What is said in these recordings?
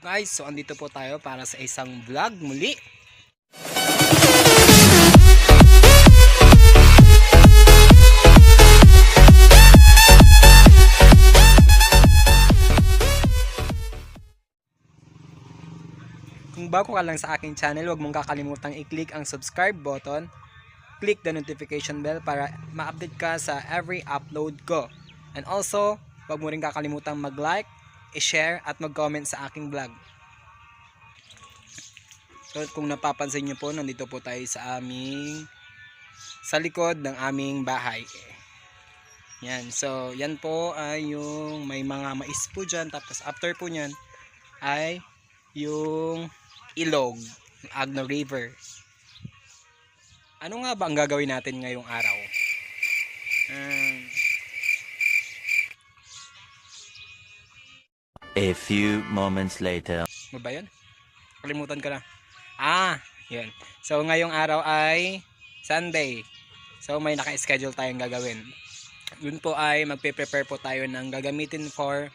Guys, so andito po tayo para sa isang vlog muli. Kung bago ka lang sa aking channel, huwag mong kakalimutang i-click ang subscribe button, click the notification bell para ma-update ka sa every upload ko. And also, huwag mo rin kakalimutang mag-like, i-share at mag-comment sa aking vlog. So kung napapansin nyo po, nandito po tayo sa likod ng aming bahay. Yan, so yan po ay yung may mga mais po dyan. Tapos after po nyan ay yung ilog, yung Agno River. Ano nga ba ang gagawin natin ngayong araw? A few moments later. Ano ba yun? Kalimutan ka na. Yun. So ngayong araw ay Sunday. So may naka-schedule tayong gagawin. Yun po ay magpe-prepare po tayo ng gagamitin for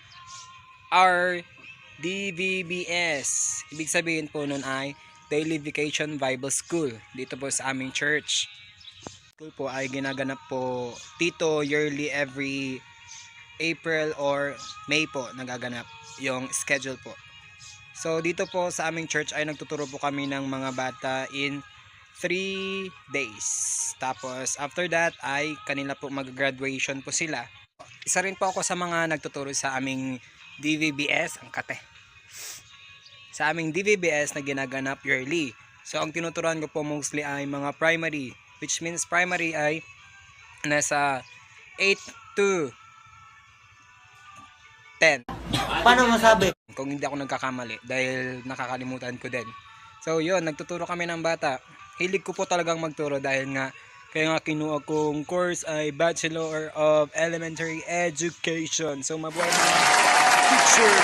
our DVBS. Ibig sabihin po nun ay Daily Vacation Bible School. Dito po sa aming church. School po ay ginaganap po dito yearly every April or May po nagaganap yung schedule po. So dito po sa aming church ay nagtuturo po kami ng mga bata in 3 days. Tapos after that ay kanila po mag-graduation po sila. Isa rin po ako sa mga nagtuturo sa aming DVBS, ang kate. Sa aming DVBS na ginaganap yearly. So ang tinuturuan ko po mostly ay mga primary, which means primary ay nasa 8 to 10. Paano masabi? Kung hindi ako nagkakamali dahil nakakalimutan ko din. So yun, nagtuturo kami ng bata. Hilig ko po talagang magturo dahil nga kaya nga kinuha kong course ay Bachelor of Elementary Education. So mabuhay na teacher.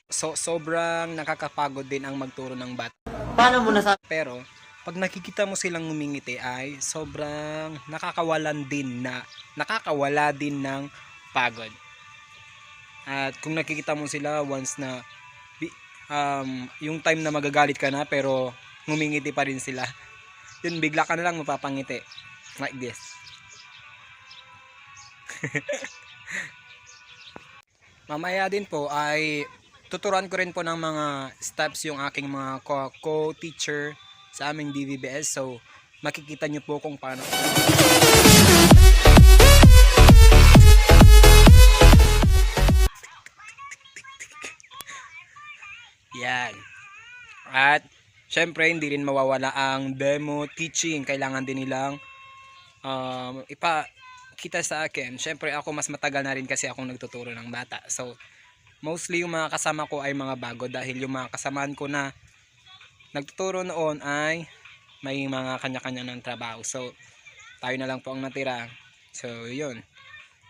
So sobrang nakakapagod din ang magturo ng bata. Paano mo nasabi? Pero pag nakikita mo silang ngumingiti ay sobrang nakakawala din ng pagod. At kung nakikita mo sila once na yung time na magagalit ka na pero ngumingiti pa rin sila, yun bigla ka na lang mapapangiti like this. Mamaya din po ay tuturuan ko rin po ng mga steps yung aking mga co-teacher sa aming DVBS. So makikita nyo po kung paano. Yan. At syempre hindi rin mawawala ang demo teaching. Kailangan din nilang ipakita sa akin. Syempre ako mas matagal na rin kasi akong nagtuturo ng bata. So mostly yung mga kasama ko ay mga bago dahil yung mga kasamaan ko na nagtuturo noon ay may mga kanya-kanya ng trabaho. So tayo na lang po ang natira. So yun.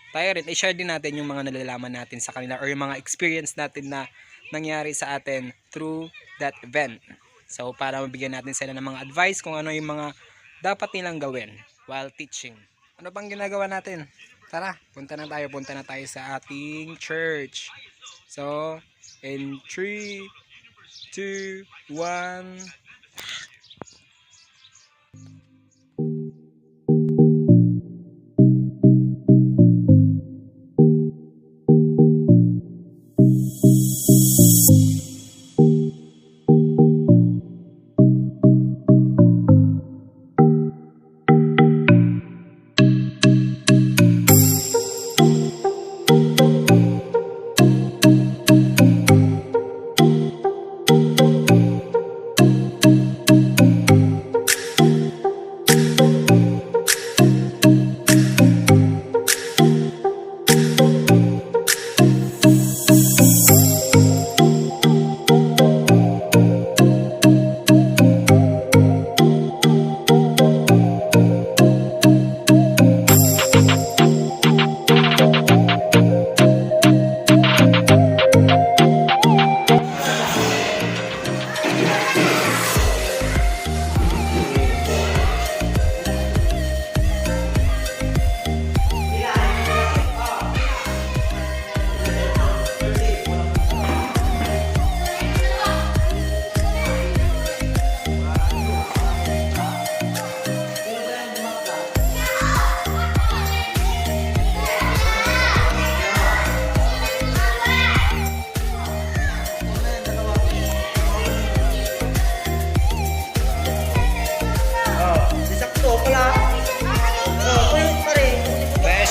Tayo rin i-share din natin yung mga nalalaman natin sa kanila or yung mga experience natin na nangyari sa atin through that event. So para mabigyan natin sila ng mga advice kung ano yung mga dapat nilang gawin while teaching. Ano bang ginagawa natin? Tara, punta na tayo sa ating church. So in 3, 2, 1.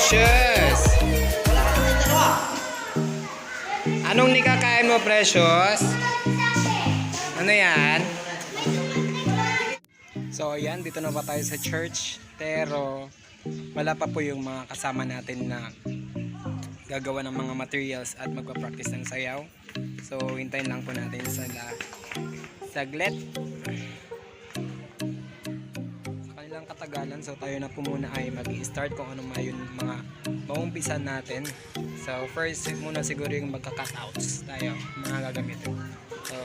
Precious! Anong nikakain mo, Precious? Ano yan? So, ayan. Dito na pa tayo sa church. Pero, wala pa po yung mga kasama natin na gagawa ng mga materials at magpa-practice ng sayaw. So, hintayin lang po natin sila saglit. Sa kanilang katagalan, so tayo na po muna ay mag-i-start kung ano yung mga maumpisan natin. So, first muna siguro yung magka-cutouts tayo, mga gagamitin. So,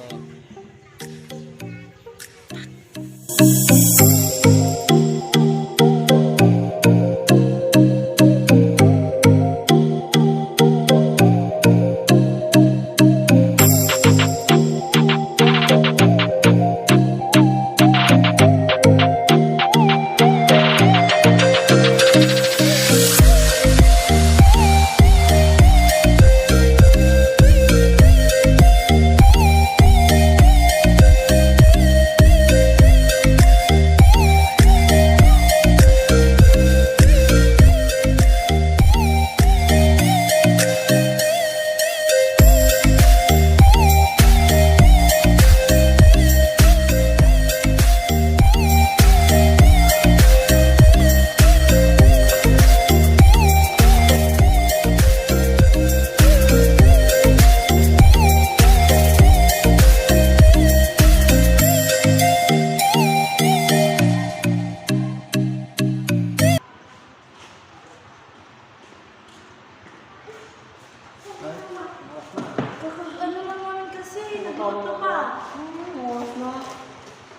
Ano naman kasi, nagluto pa.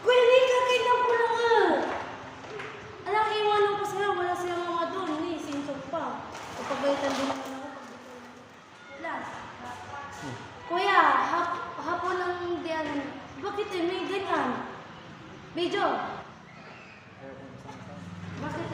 Kuya, hindi kakailan ko lang Alang iwanan ko sila, wala silang mga doon. Hindi, sinsog pa. Kapagalitan din naman ako. Last. Kuya, hapon ng diyan. Bakit may ganyan? Medyo. Bakit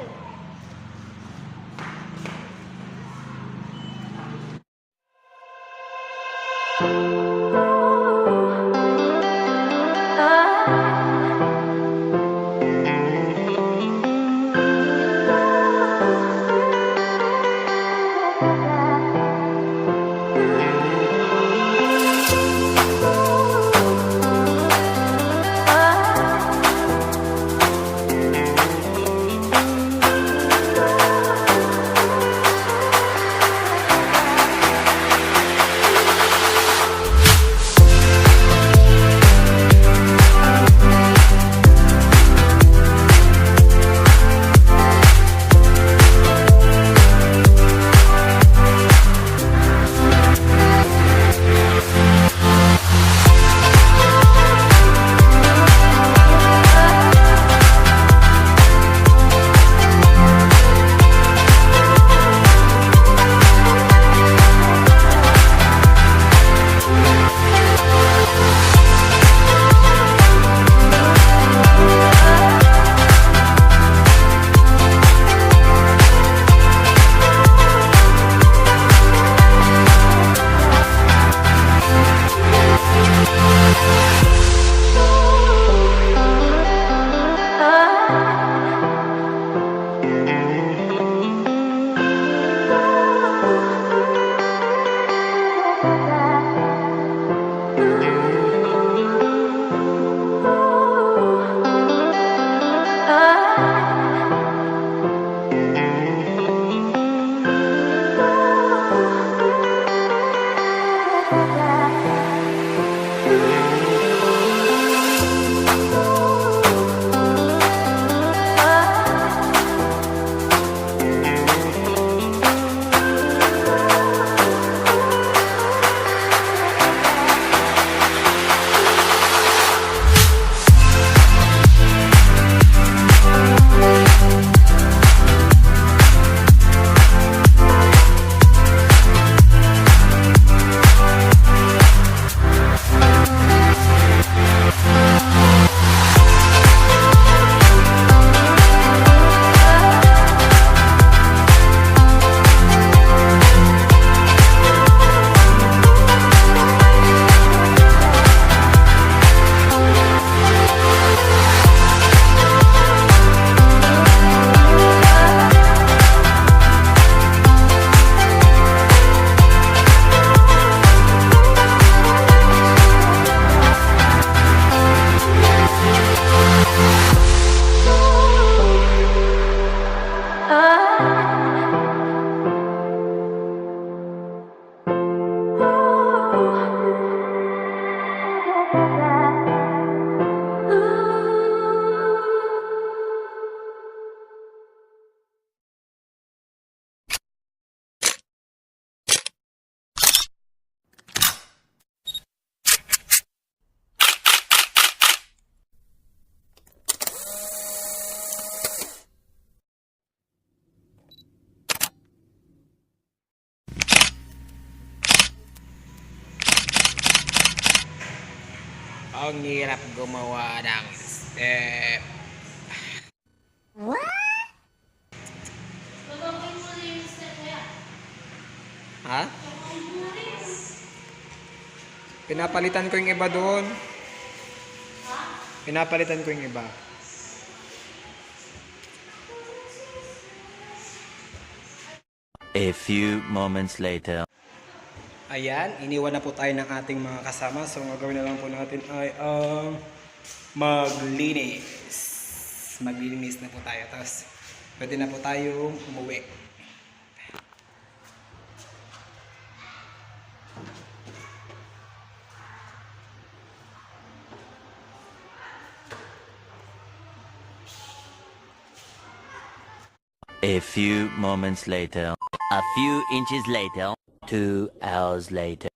Ang hirap gumawa ng step. Gagawin mo na yung step na yan. Ha? Pinapalitan ko yung iba doon. Pinapalitan ko yung iba. A few moments later. Ayan, iniwan na po tayo ng ating mga kasama. So, ang gagawin na lang po natin ay maglinis. Maglinis na po tayo. Tapos, pwede na po tayo umuwi. A few moments later. A few inches later. 2 hours later.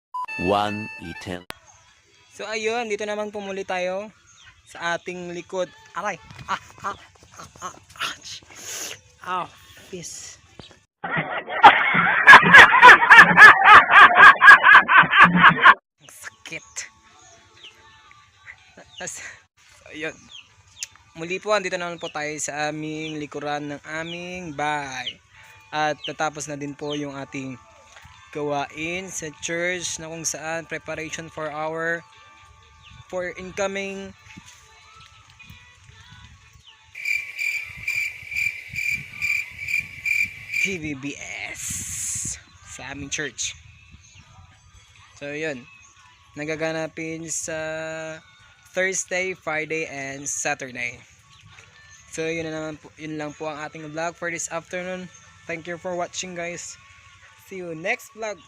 1 eternity. So, ayun, dito naman pumuli tayo sa ating likod. Aray! Ow! Peace. Ang sakit. Ayun. Muli po, andito naman po tayo sa aming likuran ng aming bahay. At natapos na din po yung ating gawain sa church na kung saan preparation for incoming DVBS sa aming church. So yun, nagaganapin sa Thursday, Friday, and Saturday. So yun lang po ang ating vlog for this afternoon. Thank you for watching, guys. See you next vlog.